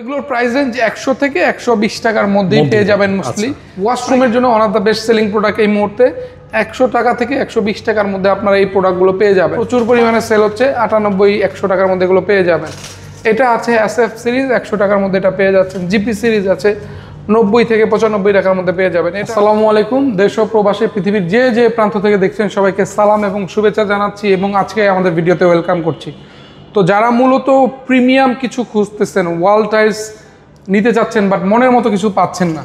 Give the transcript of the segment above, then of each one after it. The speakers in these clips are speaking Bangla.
এগুলোর প্রাইস রেঞ্জ 100 থেকে 120 টাকার মধ্যেই পেয়ে যাবেন মোস্টলি। ওয়াশরুমের জন্য one of the best selling product এই মুহূর্তে 100 টাকা থেকে 120 টাকার মধ্যে আপনারা এই প্রোডাক্টগুলো পেয়ে যাবেন। প্রচুর পরিমাণে সেল হচ্ছে, 98-100 টাকার মধ্যে এগুলো পেয়ে যাবেন। এটা আছে SF সিরিজ 100 টাকার মধ্যে এটা পেয়ে যাচ্ছেন। GP সিরিজ আছে 90 থেকে 95 টাকার মধ্যে পেয়ে যাবেন। আসসালামু আলাইকুম, দেশ ও প্রবাসী পৃথিবীর যে প্রান্ত থেকে দেখছেন সবাইকে সালাম এবং শুভেচ্ছা জানাচ্ছি এবং আজকে আমাদের ভিডিওতে ওয়েলকাম করছি। তো যারা মূলত প্রিমিয়াম কিছু খুঁজতেছেন, ওয়াল টাইলস নিতে চাচ্ছেন বাট মনের মতো কিছু পাচ্ছেন না,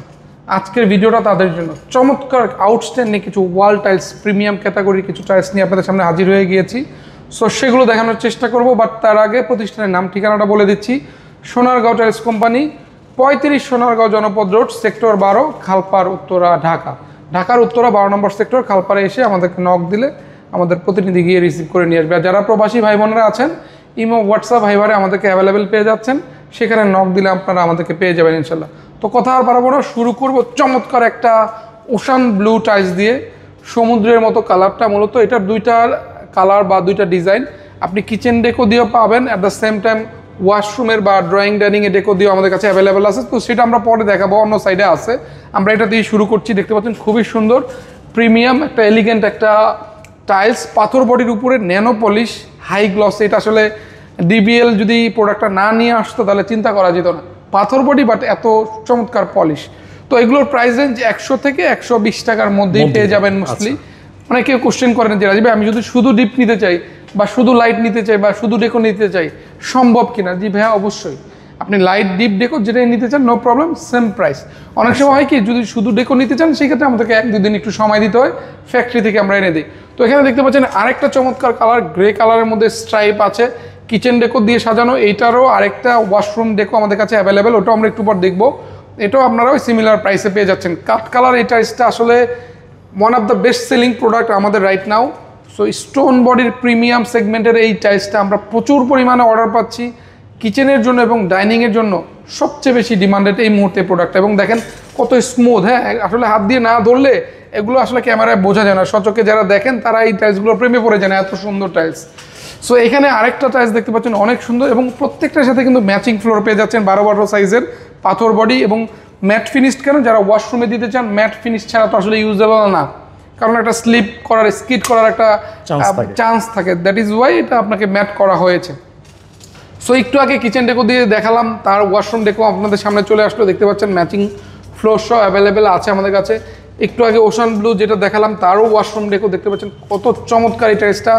আজকের ভিডিওটা তাদের জন্য। চমৎকার আউটস্ট্যান্ডিং কিছু ওয়াল টাইলস, প্রিমিয়াম ক্যাটাগরির কিছু টাইলস নিয়ে আপনাদের সামনে হাজির হয়ে গিয়েছি। সো সেগুলো দেখানোর চেষ্টা করব, বাট তার আগে প্রতিষ্ঠানের নাম ঠিকানাটা বলে দিচ্ছি। সোনারগাঁও টাইলস কোম্পানি, 35 সোনারগাঁও জনপদ রোড, সেক্টর 12, খালপাড়, উত্তরা, ঢাকা। ঢাকার উত্তরা 12 নম্বর সেক্টর, খালপাড়ে এসে আমাদেরকে নক দিলে আমাদের প্রতিনিধি গিয়ে রিসিভ করে নিয়ে আসবে। আর যারা প্রবাসী ভাই বোনেরা আছেন, ইমো, হোয়াটসঅ্যাপ, ভাইবারে আমাদেরকে অ্যাভেলেবেল পেয়ে যাচ্ছেন, সেখানে নক দিলে আপনারা আমাদেরকে পেয়ে যাবেন ইনশাল্লাহ। তো কথা আর বাড়াবো না, শুরু করব চমৎকার একটা ওশান ব্লু টাইলস দিয়ে। সমুদ্রের মতো কালারটা, মূলত এটার দুইটা কালার বা দুইটা ডিজাইন আপনি কিচেন ডেকো দিয়েও পাবেন, অ্যাট দ্য সেম টাইম ওয়াশরুমের বা ড্রয়িং ডাইনিংয়ে ডেকো দিয়েও আমাদের কাছে অ্যাভেলেবেল আছে। তো সেটা আমরা পরে দেখাবো, অন্য সাইডে আছে। আমরা এটা দিয়ে শুরু করছি। দেখতে পাচ্ছেন খুবই সুন্দর প্রিমিয়াম একটা এলিগেন্ট একটা টাইলস, পাথর বডির উপরে ন্যানো পলিশ, হাই গ্লস। এটা আসলে DBL যদি প্রোডাক্টটা না নিয়ে আসতো তাহলে চিন্তা করা যেত না। পাথর বডি বাট এত চমৎকার পলিশ। তো এগুলোর প্রাইস রেঞ্জ 100 থেকে 120 টাকার মধ্যেই পেয়ে যাবেন মোস্টলি। অনেকে কোশ্চেন করেন যে রাজীব ভাই, আমি যদি শুধু ডিপ নিতে চাই বা শুধু লাইট নিতে চাই বা শুধু ডেকো নিতে চাই, সম্ভব কিনা? জি ভাইয়া, অবশ্যই। আপনি লাইট, ডিপ, ডেকো যেটাই নিতে চান, নো প্রবলেম, সেম প্রাইস। অনেক সময় হয় কি, যদি শুধু ডেকো নিতে চান সেক্ষেত্রে আমাদেরকে 1-2 দিন একটু সময় দিতে হয়, ফ্যাক্টরি থেকে আমরা এনে দিই। তো এখানে দেখতে পাচ্ছেন আরেকটা চমৎকার কালার, গ্রে কালারের মধ্যে স্ট্রাইপ আছে, কিচেন ডেকো দিয়ে সাজানো। এইটারও আরেকটা ওয়াশরুম ডেকো আমাদের কাছে অ্যাভেলেবেল, ওটাও আমরা একটু পর দেখবো। এটাও আপনারা ওই সিমিলার প্রাইসে পেয়ে যাচ্ছেন। কাট কালার এই টাইলসটা আসলে one of the best selling product আমাদের রাইট নাও। সো স্টোন বডির প্রিমিয়াম সেগমেন্টের এই টাইলসটা আমরা প্রচুর পরিমাণে অর্ডার পাচ্ছি কিচেনের জন্য এবং ডাইনিংয়ের জন্য। সবচেয়ে বেশি ডিমান্ডেড এই মুহূর্তে প্রোডাক্ট, এবং দেখেন কত স্মুথ। হ্যাঁ, আসলে হাত দিয়ে না ধরলে এগুলো আসলে ক্যামেরায় বোঝা যায় না, সচকে যারা দেখেন তারা এই টাইলসগুলো প্রেমে পড়ে যায় না, এত সুন্দর টাইলস। সো এখানে আরেকটা টাইলস দেখতে পাচ্ছেন, অনেক সুন্দর, এবং প্রত্যেকটার সাথে কিন্তু ম্যাচিং ফ্লোর পেয়ে যাচ্ছেন। 12-12 সাইজের পাথর বডি এবং ম্যাট ফিনিশড। কেন? যারা ওয়াশরুমে দিতে চান, ম্যাট ফিনিশ ছাড়া তো আসলে ইউজেবল না, কারণ একটা স্লিপ করার, স্কিড করার একটা চান্স থাকে। দ্যাট ইজ ওয়াই এটা আপনাকে ম্যাট করা হয়েছে। সো একটু আগে কিচেন ডেকো দিয়ে দেখালাম, তার ওয়াশরুম ডেকো আপনাদের সামনে চলে আসলো। দেখতে পাচ্ছেন ম্যাচিং ফ্লোর সহ অ্যাভেলেবেল আছে আমাদের কাছে। একটু আগে ওশান ব্লু যেটা দেখালাম, তারও ওয়াশরুম ডেকো দেখতে পাচ্ছেন কত চমৎকার। এই টাইলসটা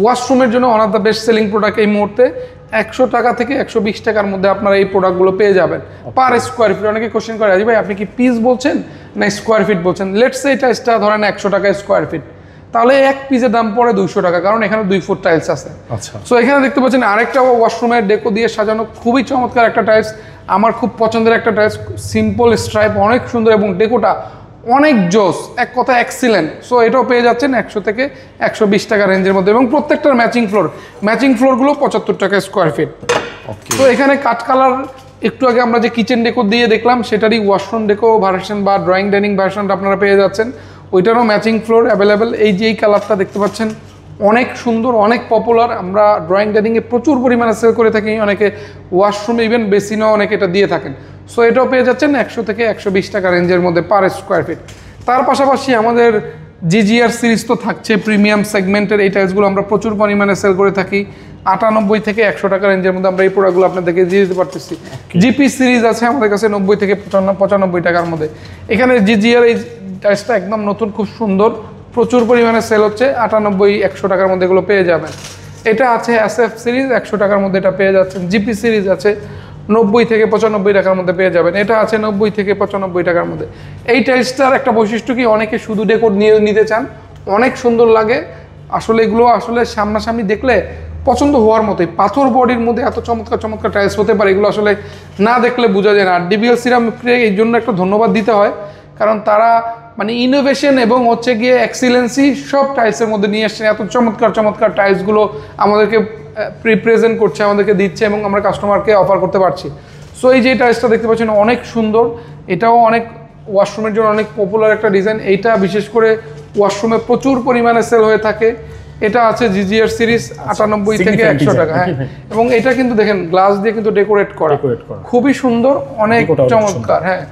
ওয়াশরুমের জন্য one of the best selling product এই মুহূর্তে। 100 টাকা থেকে 120 টাকার মধ্যে আপনারা এই প্রোডাক্টগুলো পেয়ে যাবেন পার স্কোয়ার ফিট। অনেকে কোশ্চেন করে, ভাই আপনি কি পিস বলছেন না স্কোয়ার ফিট বলছেন? লেটস সে এই টাইলসটা ধরেন 100 টাকা স্কোয়ার ফিট, তাহলে এক পিসের দাম পড়ে 200 টাকা, কারণ এখানে 2 ফুট টাইলস আছে। আচ্ছা। সো এখানে দেখতে পাচ্ছেন আরেকটা ওয়াশরুমের ডেকো দিয়ে সাজানো খুবই চমৎকার একটা টাইলস, আমার খুব পছন্দের একটা টাইলস। সিম্পল স্ট্রাইপ, অনেক সুন্দর, এবং ডেকোটা অনেক জোস, এক কথা এক্সিলেন্ট। সো এটাও পেয়ে যাচ্ছেন 100 থেকে 120 টাকা রেঞ্জের মধ্যে, এবং প্রত্যেকটার ম্যাচিং ফ্লোরগুলো 75 টাকা স্কোয়ার ফিট। তো এখানে কাট কালার, একটু আগে আমরা যে কিচেন ডেকো দিয়ে দেখলাম সেটারই ওয়াশরুম ডেকো ভার্সন বা ড্রয়িং ডাইনিং ভার্সনটা আপনারা পেয়ে যাচ্ছেন। ওইটারও ম্যাচিং ফ্লোর অ্যাভেলেবেল। এই যে এই কালারটা দেখতে পাচ্ছেন, অনেক সুন্দর, অনেক পপুলার। আমরা ড্রয়িং ডাইনিংয়ে প্রচুর পরিমাণে সেল করে থাকি, অনেকে ওয়াশরুম, ইভেন বেসিনও অনেকে এটা দিয়ে থাকেন। সো এটাও পেয়ে যাচ্ছেন 100 থেকে 120 টাকা রেঞ্জের মধ্যে পার স্কোয়ার ফিট। তার পাশাপাশি আমাদের GGR সিরিজ তো থাকছে, প্রিমিয়াম সেগমেন্টের এই টাইলসগুলো আমরা প্রচুর পরিমাণে সেল করে থাকি। 98 থেকে 100 টাকা রেঞ্জের মধ্যে আমরা এই প্রোডাক্টগুলো আপনাদেরকে দিয়ে দিতে পারতেছি। GP সিরিজ আছে আমাদের কাছে 90 থেকে 95 টাকার মধ্যে। এখানে GGR এই টাইলসটা একদম নতুন, খুব সুন্দর, প্রচুর পরিমাণে সেল হচ্ছে। 98-100 টাকার মধ্যে এগুলো পেয়ে যাবেন। এটা আছে SF সিরিজ, 100 টাকার মধ্যে এটা পেয়ে যাচ্ছেন। GP সিরিজ আছে 90 থেকে 95 টাকার মধ্যে পেয়ে যাবেন। এটা আছে 90 থেকে 95 টাকার মধ্যে। এই টাইলসটার একটা বৈশিষ্ট্য কি, অনেকে শুধু ডেকোর নিয়ে নিতে চান, অনেক সুন্দর লাগে আসলে। এগুলো আসলে সামনাসামনি দেখলে পছন্দ হওয়ার মতোই। পাথর বডির মধ্যে এত চমৎকার চমৎকার টাইলস হতে পারে, এগুলো আসলে না দেখলে বোঝা যায় না। আর DBL সিরামিককে এই জন্য একটা ধন্যবাদ দিতে হয়, কারণ তারা মানে ইনোভেশন এবং হচ্ছে গিয়ে এক্সিলেন্সি সব টাইলসের মধ্যে নিয়ে আসছেন। এত চমৎকার চমৎকার টাইলসগুলো আমাদেরকে প্রেজেন্ট করছে, আমাদেরকে দিচ্ছে, এবং আমরা কাস্টমারকে অফার করতে পারছি। সো এই যে টাইলসটা দেখতে পাচ্ছেন অনেক সুন্দর, এটাও অনেক ওয়াশরুমের জন্য অনেক পপুলার একটা ডিজাইন। এইটা বিশেষ করে ওয়াশরুমে প্রচুর পরিমাণে সেল হয়ে থাকে। এটা আছে জিজিআর সিরিজ 98 থেকে 100 টাকা। হ্যাঁ, এবং এটা কিন্তু দেখেন গ্লাস দিয়ে কিন্তু ডেকোরেট করা, খুবই সুন্দর, অনেক চমৎকার। হ্যাঁ,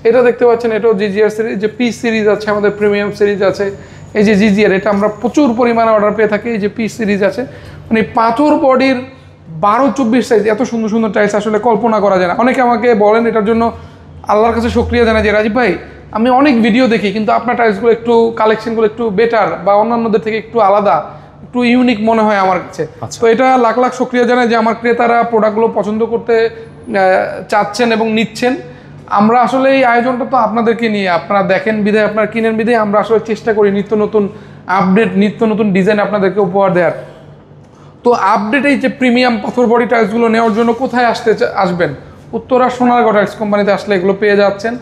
এটা দেখতে পাচ্ছেন, এটাও জিজিআর সিরিজ। যে পি সিরিজ আছে, আমাদের প্রিমিয়াম সিরিজ আছে, এই যে জিজিআর, এটা আমরা প্রচুর পরিমাণে অর্ডার পেয়ে থাকি। এই যে পি সিরিজ আছে, মানে পাথর বডির 12-24 সাইজ, এত সুন্দর সুন্দর টাইলস আসলে কল্পনা করা যায় না। অনেকে আমাকে বলেন, এটার জন্য আল্লাহর কাছে শুকরিয়া জানাই যে রাজীব ভাই, আমি অনেক ভিডিও দেখি কিন্তু আপনার টাইলসগুলো একটু কালেকশনগুলো একটু বেটার বা অন্যান্যদের থেকে একটু আলাদা, একটু ইউনিক মনে হয় আমার কাছে। তো এটা লাখ লাখ শুকরিয়া জানাই যে আমার ক্রেতারা প্রোডাক্টগুলো পছন্দ করতে চাচ্ছেন এবং নিচ্ছেন। আমরা আসলে এই আয়োজনটা তো আপনাদেরকে নিয়ে, আপনারা দেখেন বিধায়, আপনারা কিনেন বিধায় আমরা আসলে চেষ্টা করি নিত্য নতুন আপডেট, নিত্য নতুন ডিজাইন আপনাদেরকে উপহার দেওয়ার। তো আপডেট এই যে প্রিমিয়াম পাথর বডি টাইলসগুলো নেওয়ার জন্য কোথায় আসবেন? উত্তরা সোনারগাঁও টাইলস কোম্পানিতে আসলে এগুলো পেয়ে যাচ্ছেন।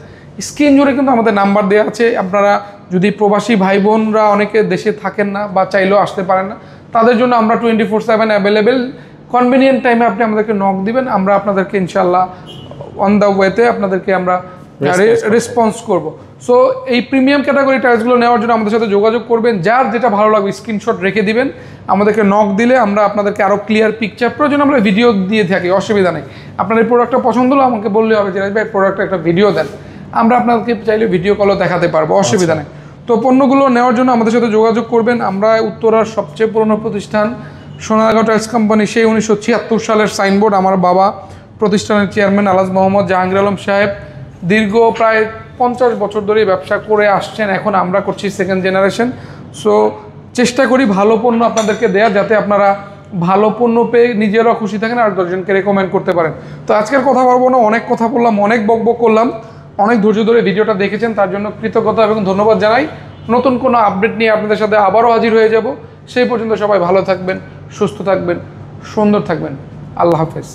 স্ক্রিন জুড়ে কিন্তু আমাদের নাম্বার দেওয়া আছে। আপনারা যদি প্রবাসী ভাই বোনরা অনেকে দেশে থাকেন না বা চাইলেও আসতে পারেন না, তাদের জন্য আমরা 24/7 অ্যাভেলেবেল। কনভিনিয়েন্ট টাইমে আপনি আমাদেরকে নক দিবেন, আমরা আপনাদেরকে ইনশাল্লাহ অন দ্য ওয়েতে আপনাদেরকে আমরা রেসপন্স করব। সো এই প্রিমিয়াম ক্যাটাগরি টাইলসগুলো নেওয়ার জন্য আমাদের সাথে যোগাযোগ করবেন। যার যেটা ভালো লাগবে স্ক্রিনশট রেখে দিবেন, আমাদেরকে নক দিলে আমরা আপনাদেরকে আরও ক্লিয়ার পিকচার, প্রয়োজন আমরা ভিডিও দিয়ে থাকি, অসুবিধা নেই। আপনার এই প্রোডাক্টটা পছন্দ হলো আমাকে বললে হবে যে ভাই প্রোডাক্টটা একটা ভিডিও দেন, আমরা আপনাদেরকে চাইলে ভিডিও কলও দেখাতে পারবো, অসুবিধা নেই। তো পণ্যগুলো নেওয়ার জন্য আমাদের সাথে যোগাযোগ করবেন। আমরা উত্তরার সবচেয়ে পুরনো প্রতিষ্ঠান সোনারগাঁও টাইলস কোম্পানি, সেই 1976 সালের সাইনবোর্ড। আমার বাবা প্রতিষ্ঠানের চেয়ারম্যান আলহাজ মোহাম্মদ জাহাঙ্গীর আলম সাহেব দীর্ঘ প্রায় 50 বছর ধরে ব্যবসা করে আসছেন, এখন আমরা করছি সেকেন্ড জেনারেশন। সো চেষ্টা করি ভালো পণ্য আপনাদেরকে দেওয়া, যাতে আপনারা ভালো পণ্য পেয়ে নিজেরাও খুশি থাকেন আর 10 জনকে রেকমেন্ড করতে পারেন। তো আজকের কথা বলবো না, অনেক কথা বললাম, অনেক বকবক করলাম, অনেক ধৈর্য ধরে ভিডিওটা দেখেছেন, তার জন্য কৃতজ্ঞতা এবং ধন্যবাদ জানাই। নতুন কোনো আপডেট নিয়ে আপনাদের সাথে আবারও হাজির হয়ে যাব। সেই পর্যন্ত সবাই ভালো থাকবেন, সুস্থ থাকবেন, সুন্দর থাকবেন। আল্লাহ হাফেজ।